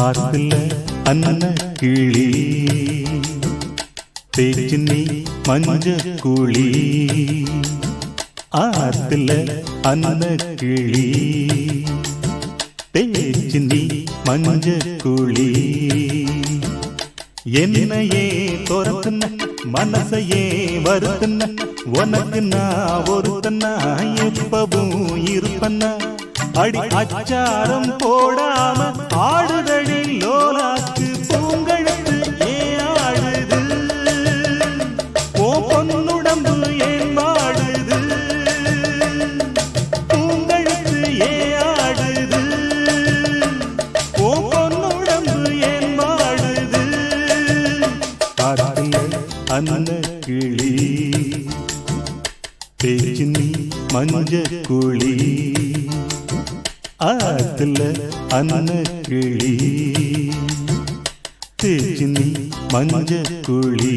ஆத்துல அன்ன கிளி தேச்சு நீ மஞ்ச குழி. ஆத்துல அன்ன கிளி தேச்சு நீ மஞ்ச குழி. என்னையே துரத்துன மனசையே வருத்துன உனக்கு நான் ஒருத்தனா எப்பவும் இருப்பன்னா. அடி அச்சாரம் போடாம ஆடுதடி லோலாக்கு பூங்கழுத்து ஏன் ஆடுது, ஓ பொன்னுடம்பு ஏன் மாடுது, பூங்கழுத்து ஏன் ஆடுது, ஓ பொன்னுடம்பு ஏன் மாடுது. ஆத்துல அன்ன கிளி தேச்சு நீ மஞ்ச குழி. ஆத்துல அன்ன கிளி தேச்சு நீ மஞ்ச குழி.